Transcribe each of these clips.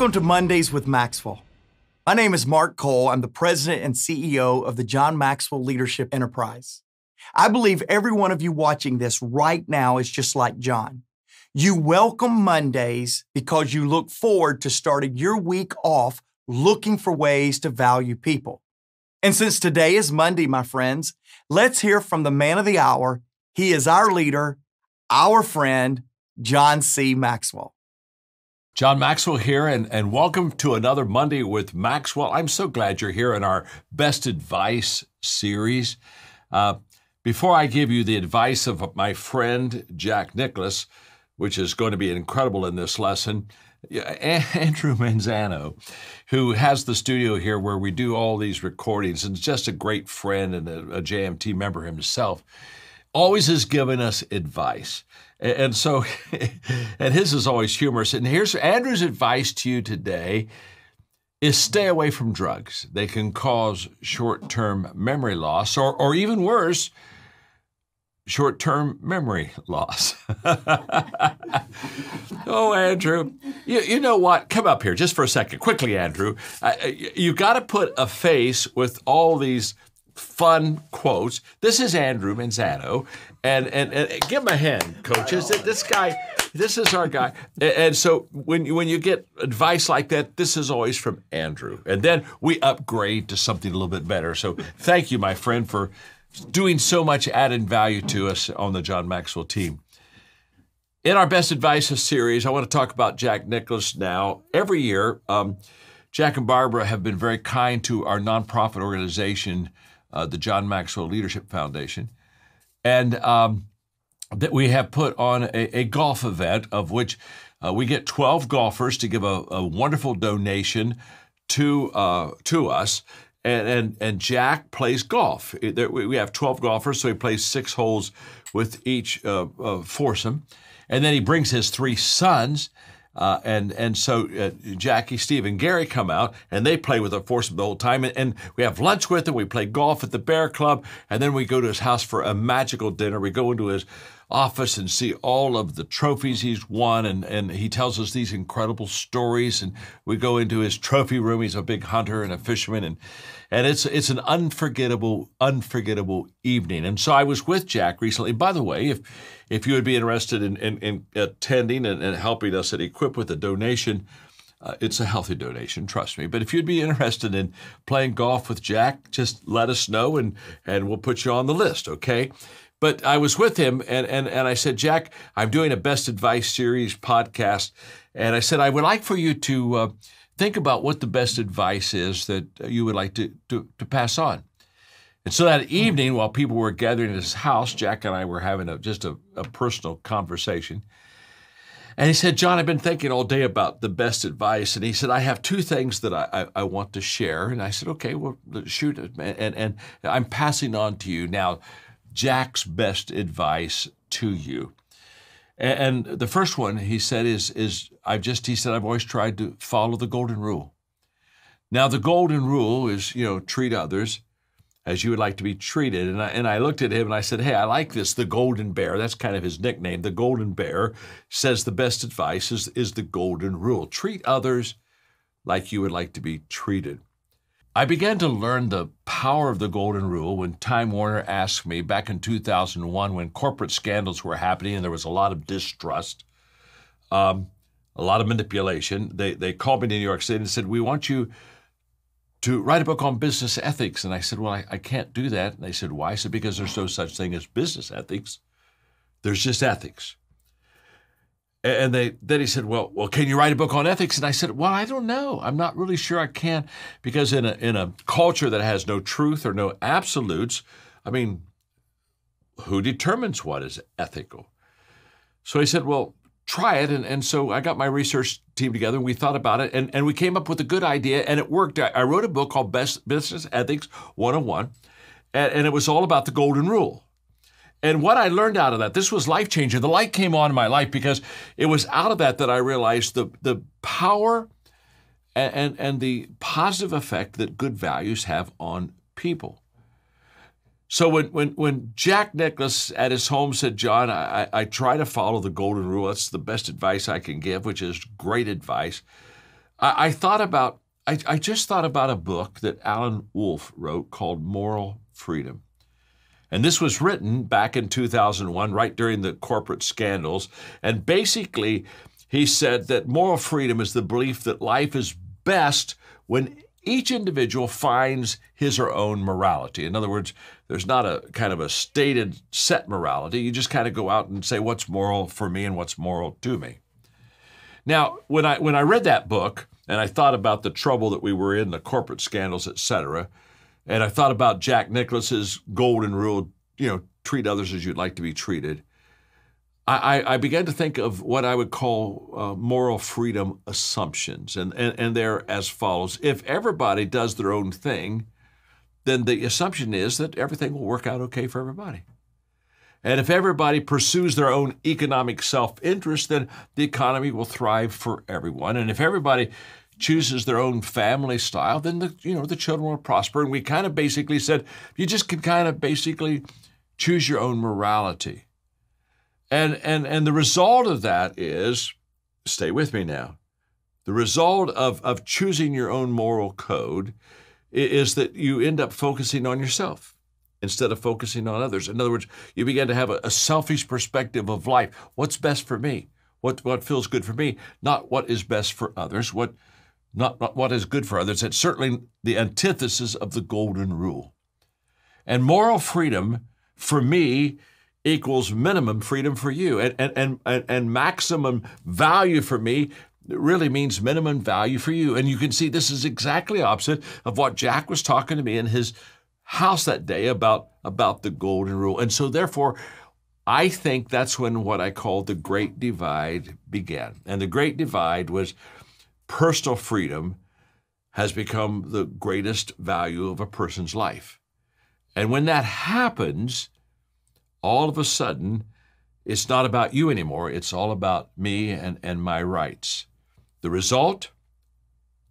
Welcome to Mondays with Maxwell. My name is Mark Cole. I'm the president and CEO of the John Maxwell Leadership Enterprise. I believe every one of you watching this right now is just like John. You welcome Mondays because you look forward to starting your week off looking for ways to value people. And since today is Monday, my friends, let's hear from the man of the hour. He is our leader, our friend, John C. Maxwell. John Maxwell here, and welcome to another Monday with Maxwell. I'm so glad you're here in our Best Advice series. Before I give you the advice of my friend, Jack Nicklaus, which is going to be incredible in this lesson, Andrew Manzano, who has the studio here where we do all these recordings, and is just a great friend and a JMT member himself, always has given us advice. And so, and his is always humorous. And here's Andrew's advice to you today is stay away from drugs. They can cause short-term memory loss, or even worse, short-term memory loss. Oh, Andrew, you know what? Come up here just for a second. Quickly, Andrew. You got to put a face with all these fun quotes. This is Andrew Manzano, and give him a hand, coaches. This guy, this is our guy. And so when you get advice like that, this is always from Andrew. And then we upgrade to something a little bit better. So thank you, my friend, for doing so much added value to us on the John Maxwell team. In our Best Advice series, I want to talk about Jack Nicklaus now. Every year, Jack and Barbara have been very kind to our nonprofit organization, the John Maxwell Leadership Foundation. And that we have put on a golf event of which we get 12 golfers to give a wonderful donation to us. And Jack plays golf. We have 12 golfers, so he plays 6 holes with each foursome. And then he brings his 3 sons. And so Jackie, Steve, and Gary come out, and they play with a foursome the whole time. And we have lunch with him. We play golf at the Bear Club, and then we go to his house for a magical dinner. We go into his office and see all of the trophies he's won, and he tells us these incredible stories. And we go into his trophy room. He's a big hunter and a fisherman, and it's an unforgettable evening. And so I was with Jack recently. By the way, if you would be interested in attending and helping us at Equip with a donation, it's a healthy donation, trust me. But if you'd be interested in playing golf with Jack, just let us know, and we'll put you on the list, okay? But I was with him, and I said, Jack, I'm doing a Best Advice series podcast, and I said, I would like for you to think about what the best advice is that you would like to pass on. And so that evening, while people were gathering at his house, Jack and I were having just a personal conversation. And he said, John, I've been thinking all day about the best advice. And he said, I have 2 things that I want to share. And I said, okay, well, shoot. And I'm passing on to you now Jack's best advice to you. And the first one, he said, he said, I've always tried to follow the golden rule. Now, the golden rule is, treat others as you would like to be treated. And I looked at him and I said, hey, I like this, the golden bear. That's kind of his nickname. The golden bear says the best advice is the golden rule. Treat others like you would like to be treated. I began to learn the power of the golden rule when Time Warner asked me back in 2001 when corporate scandals were happening and there was a lot of distrust, a lot of manipulation. They called me to New York City and said, we want you to write a book on business ethics. And I said, well, I can't do that. And they said, why? I said, because there's no such thing as business ethics. There's just ethics. And then he said, well, can you write a book on ethics? And I said, well, I don't know. I'm not really sure I can, because in a culture that has no truth or no absolutes, I mean, who determines what is ethical? So he said, well, try it. And so I got my research team together, and we thought about it, and we came up with a good idea, and it worked. I wrote a book called Business Ethics 101, and it was all about the golden rule. And what I learned out of that, this was life-changing. The light came on in my life because it was out of that I realized the power and the positive effect that good values have on people. So when Jack Nicklaus at his home said, John, I try to follow the golden rule. That's the best advice I can give, which is great advice. I just thought about a book that Alan Wolfe wrote called Moral Freedom. And this was written back in 2001, right during the corporate scandals. And basically, he said that moral freedom is the belief that life is best when each individual finds his or own morality. In other words, there's not a kind of a stated set morality. You just kind of go out and say what's moral for me and what's moral to me. Now, when I read that book and I thought about the trouble that we were in, the corporate scandals, et cetera, and I thought about Jack Nicklaus's golden rule, treat others as you'd like to be treated, I began to think of what I would call moral freedom assumptions, and they're as follows. If everybody does their own thing, then the assumption is that everything will work out okay for everybody. And if everybody pursues their own economic self-interest, then the economy will thrive for everyone. And if everybody chooses their own family style, then the children will prosper. And we kind of basically said, you just can kind of basically choose your own morality. And the result of that is, stay with me now, the result of choosing your own moral code is that you end up focusing on yourself instead of focusing on others. In other words, you begin to have a selfish perspective of life. What's best for me? What feels good for me? Not what is best for others, not what is good for others. It's certainly the antithesis of the golden rule. And moral freedom, for me, equals minimum freedom for you. And maximum value for me really means minimum value for you. And you can see this is exactly opposite of what Jack was talking to me in his house that day about the golden rule. And so therefore, I think that's when what I call the Great Divide began. And the Great Divide was personal freedom has become the greatest value of a person's life. And when that happens, all of a sudden, it's not about you anymore. It's all about me and my rights. The result,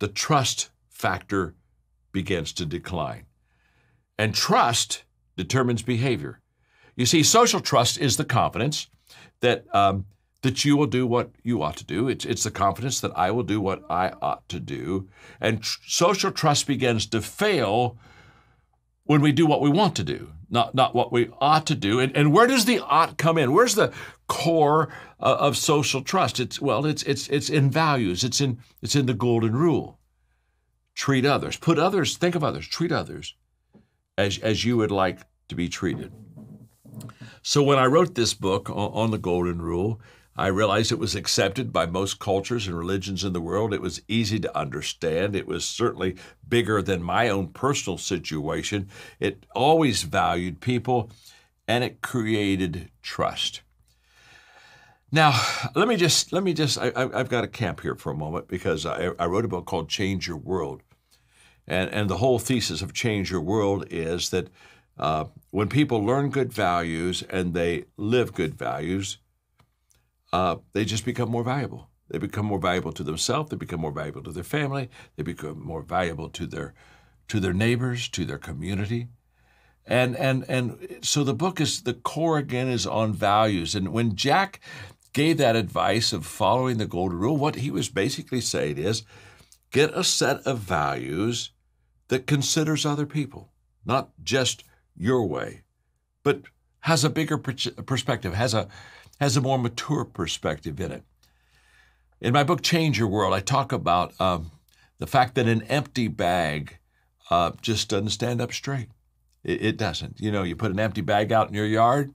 the trust factor begins to decline. And trust determines behavior. You see, social trust is the confidence that you will do what you ought to do. It's the confidence that I will do what I ought to do. And social trust begins to fail when we do what we want to do, not what we ought to do. And where does the ought come in? Where's the core of social trust? It's in values. It's in the golden rule. Treat others. Think of others. Treat others as you would like to be treated. So when I wrote this book on the golden rule, I realized it was accepted by most cultures and religions in the world. It was easy to understand. It was certainly bigger than my own personal situation. It always valued people, and it created trust. Now, let me just, I've got to camp here for a moment because I wrote a book called Change Your World. And the whole thesis of Change Your World is that when people learn good values and they live good values, they just become more valuable. They become more valuable to themselves. They become more valuable to their family. They become more valuable to their neighbors, to their community. And so the book is, the core again is on values. And when Jack gave that advice of following the golden rule, what he was basically saying is, get a set of values that considers other people, not just your way, but has a bigger perspective, has a more mature perspective in it. In my book, Change Your World, I talk about the fact that an empty bag just doesn't stand up straight. It doesn't. You put an empty bag out in your yard,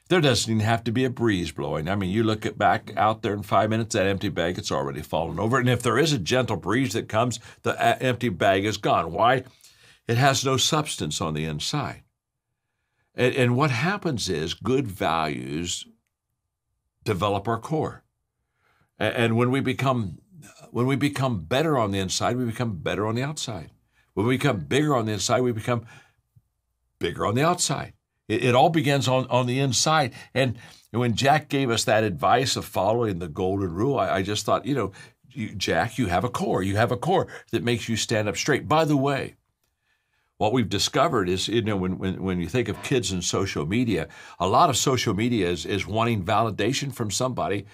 there doesn't even have to be a breeze blowing. I mean, you look back out there in 5 minutes, that empty bag, it's already fallen over. And if there is a gentle breeze that comes, the empty bag is gone. Why? It has no substance on the inside. And what happens is good values develop our core. And when we become better on the inside, we become better on the outside. When we become bigger on the inside, we become bigger on the outside. It all begins on the inside. And when Jack gave us that advice of following the golden rule, I just thought, Jack, you have a core. You have a core that makes you stand up straight. By the way, what we've discovered is, when you think of kids and social media, a lot of social media is wanting validation from somebody,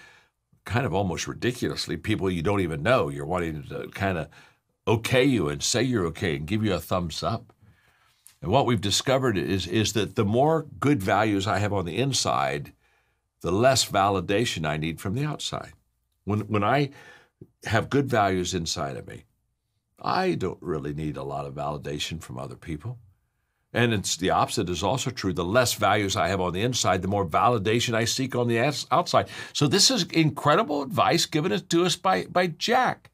kind of almost ridiculously, people you don't even know. You're wanting to kind of okay you and say you're okay and give you a thumbs up. And what we've discovered is that the more good values I have on the inside, the less validation I need from the outside. When I have good values inside of me, I don't really need a lot of validation from other people. And it's the opposite is also true. The less values I have on the inside, the more validation I seek on the outside. So this is incredible advice given to us by Jack.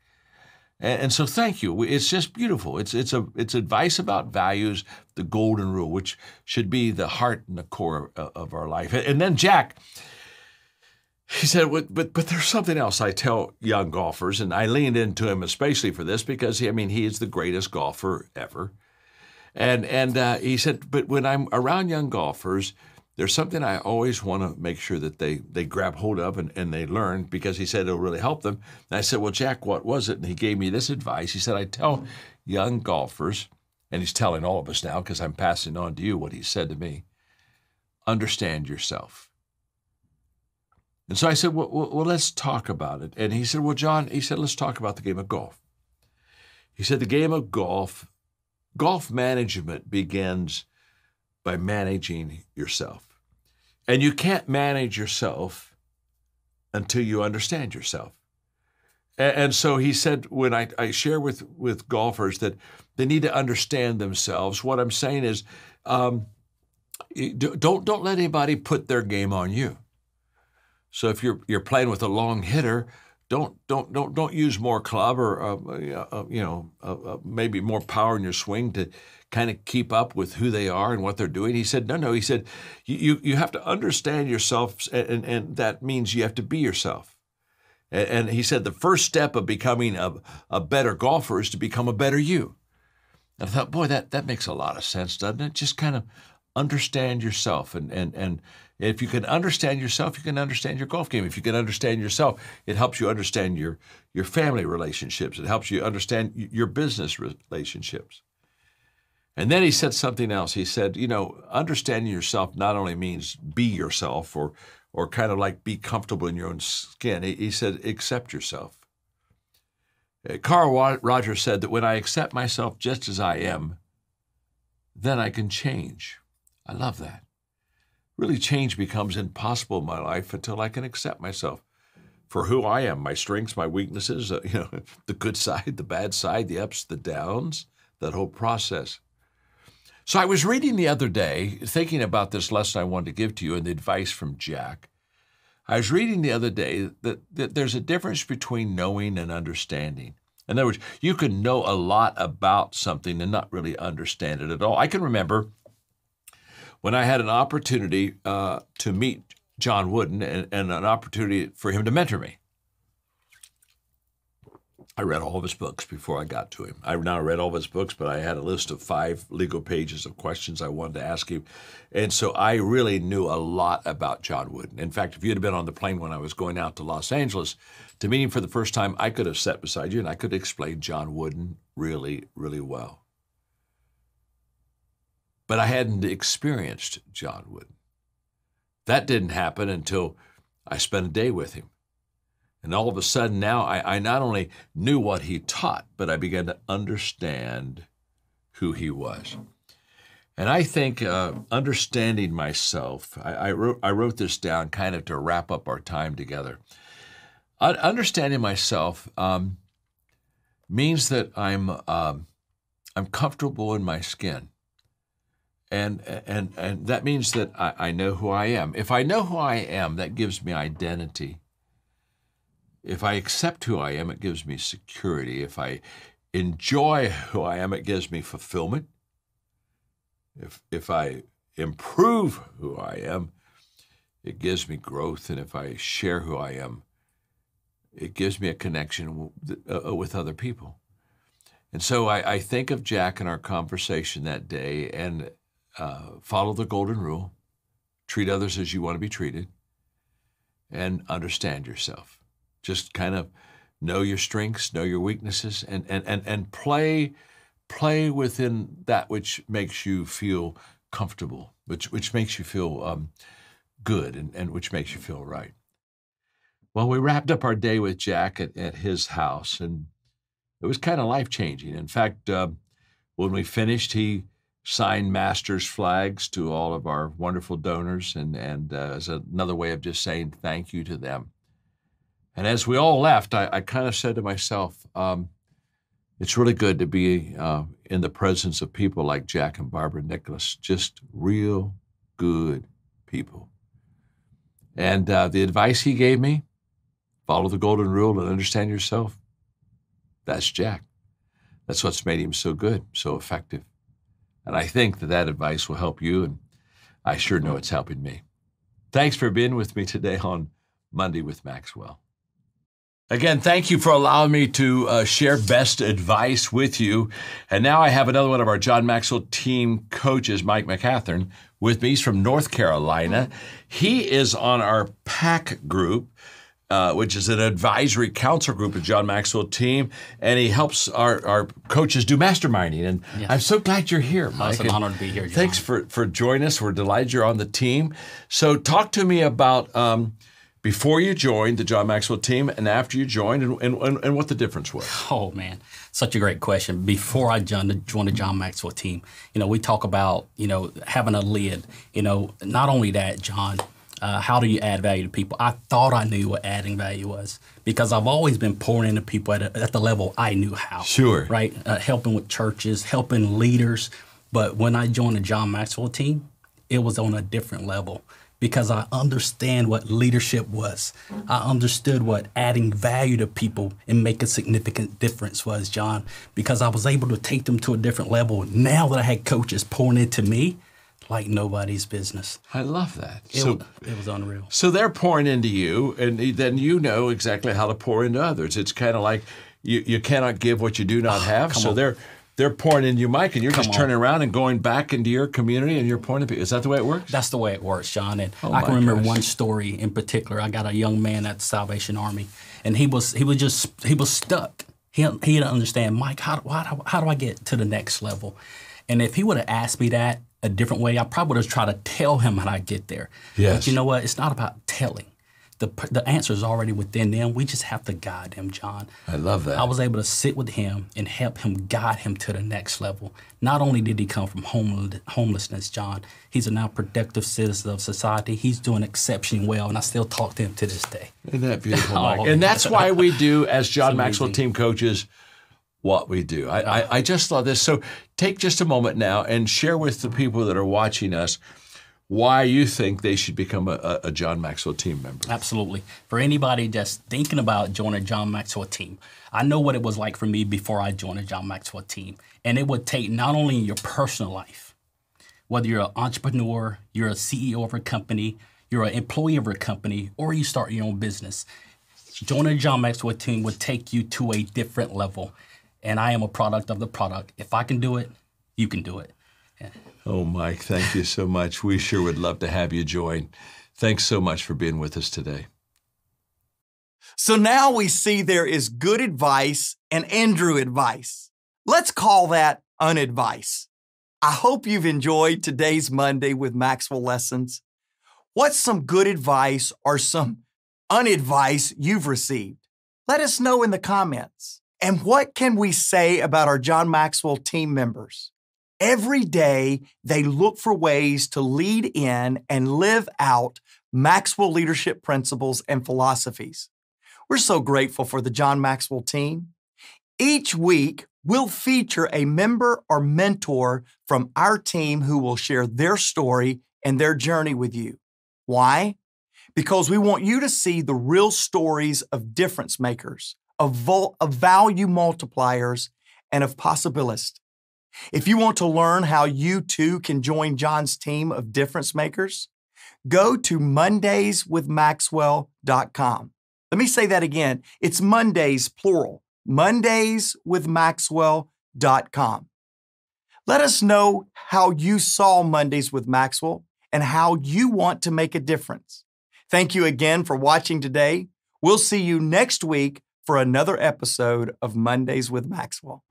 And so thank you. It's just beautiful. It's advice about values, the golden rule, which should be the heart and the core of our life. And then Jack, he said, but there's something else I tell young golfers, and I leaned into him especially for this because, he is the greatest golfer ever. And he said, but when I'm around young golfers, there's something I always want to make sure that they grab hold of and they learn, because he said it'll really help them. And I said, well, Jack, what was it? And he gave me this advice. He said, I tell young golfers, and he's telling all of us now because I'm passing on to you what he said to me, understand yourself. And so I said, well, let's talk about it. And he said, well, John, he said, let's talk about the game of golf. He said, the game of golf management begins by managing yourself. And you can't manage yourself until you understand yourself. And so he said, when I share with golfers that they need to understand themselves, what I'm saying is, don't let anybody put their game on you. So if you're playing with a long hitter, don't use more club or maybe more power in your swing to kind of keep up with who they are and what they're doing. He said, no. He said, you have to understand yourself, and that means you have to be yourself. And he said the first step of becoming a better golfer is to become a better you. And I thought, boy, that makes a lot of sense, doesn't it? Just kind of understand yourself, and if you can understand yourself, you can understand your golf game. If you can understand yourself, it helps you understand your family relationships. It helps you understand your business relationships. And then he said something else. He said, understanding yourself not only means be yourself or kind of like be comfortable in your own skin. He said, accept yourself. Carl Rogers said that when I accept myself just as I am, then I can change. I love that. Really, change becomes impossible in my life until I can accept myself for who I am, my strengths, my weaknesses, the good side, the bad side, the ups, the downs, that whole process. So I was reading the other day, thinking about this lesson I wanted to give to you and the advice from Jack. I was reading the other day that there's a difference between knowing and understanding. In other words, you can know a lot about something and not really understand it at all. I can remember when I had an opportunity to meet John Wooden and an opportunity for him to mentor me. I read all of his books before I got to him. I've now read all of his books, but I had a list of 5 legal pages of questions I wanted to ask him. And so I really knew a lot about John Wooden. In fact, if you'd have been on the plane when I was going out to Los Angeles to meet him for the first time, I could have sat beside you and I could explain John Wooden really, really well. But I hadn't experienced John Wooden. That didn't happen until I spent a day with him. And all of a sudden now I not only knew what he taught, but I began to understand who he was. And I think understanding myself, I wrote this down kind of to wrap up our time together. Understanding myself means that I'm comfortable in my skin. And that means that I know who I am. If I know who I am, that gives me identity. If I accept who I am, it gives me security. If I enjoy who I am, it gives me fulfillment. If I improve who I am, it gives me growth. And if I share who I am, it gives me a connection with other people. And so I think of Jack in our conversation that day and follow the golden rule, treat others as you want to be treated, and understand yourself. Just kind of know your strengths, know your weaknesses, and play within that which makes you feel comfortable, which makes you feel good and which makes you feel right. Well, we wrapped up our day with Jack at his house, and it was kind of life-changing. In fact, when we finished, he signed master's flags to all of our wonderful donors, and as another way of just saying thank you to them. And as we all left, I kind of said to myself, it's really good to be in the presence of people like Jack and Barbara Nicholas, just real good people. And the advice he gave me, follow the golden rule and understand yourself, that's Jack. That's what's made him so good, so effective. And I think that advice will help you, and I sure know it's helping me. Thanks for being with me today on Monday with Maxwell. Again, thank you for allowing me to share best advice with you. And now I have another one of our John Maxwell Team coaches, Mike McCathern, with me. He's from North Carolina. He is on our PAC group, which is an advisory council group of John Maxwell Team, and he helps our coaches do masterminding. And yes. I'm so glad you're here, Mike. It's an honor to be here, John. Thanks for joining us. We're delighted you're on the team. So talk to me about before you joined the John Maxwell Team and after you joined, and what the difference was. Oh, man. Such a great question. Before I joined the John Maxwell Team, we talk about, having a lid. Not only that, John, how do you add value to people? I thought I knew what adding value was because I've always been pouring into people at the level I knew how. Sure. Right? Helping with churches, helping leaders. But when I joined the John Maxwell Team, it was on a different level because I understand what leadership was. I understood what adding value to people and make a significant difference was, John, because I was able to take them to a different level. Now that I had coaches pouring into me, like nobody's business. I love that. It was unreal. So they're pouring into you, and then you know exactly how to pour into others. It's kind of like you cannot give what you do not have. So they're pouring into you, Mike, and you're just turning around and going back into your community and you're pouring into people. Is that the way it works? That's the way it works, John. And I can remember one story in particular. I got a young man at the Salvation Army, and he was stuck. He didn't understand, Mike, how do I get to the next level? And if he would have asked me that a different way, I probably would have tried to tell him how I get there. Yes. But you know what? It's not about telling. The answer is already within them. We just have to guide them, John. I love that. I was able to sit with him and help him guide him to the next level. Not only did he come from homelessness, John, he's a now productive citizen of society. He's doing exceptionally well, and I still talk to him to this day. Isn't that beautiful, Mike? And that's why we do, as John Maxwell Team coaches, what we do. I just love this. So take just a moment now and share with the people that are watching us why you think they should become a John Maxwell Team member. Absolutely. For anybody just thinking about joining a John Maxwell Team, I know what it was like for me before I joined a John Maxwell Team. And it would take not only in your personal life, whether you're an entrepreneur, you're a CEO of a company, you're an employee of a company, or you start your own business, joining a John Maxwell Team would take you to a different level. And I am a product of the product. If I can do it, you can do it. Yeah. Oh, Mike, thank you so much. We sure would love to have you join. Thanks so much for being with us today. So now we see there is good advice and Andrew advice. Let's call that unadvice. I hope you've enjoyed today's Monday with Maxwell Lessons. What's some good advice or some unadvice you've received? Let us know in the comments. And what can we say about our John Maxwell Team members? Every day, they look for ways to lead in and live out Maxwell leadership principles and philosophies. We're so grateful for the John Maxwell Team. Each week, we'll feature a member or mentor from our team who will share their story and their journey with you. Why? Because we want you to see the real stories of difference makers, of value multipliers, and of possibilists. If you want to learn how you too can join John's team of difference makers, go to mondayswithmaxwell.com. Let me say that again. It's Mondays, plural, mondayswithmaxwell.com. Let us know how you saw Mondays with Maxwell and how you want to make a difference. Thank you again for watching today. We'll see you next week for another episode of Mondays with Maxwell.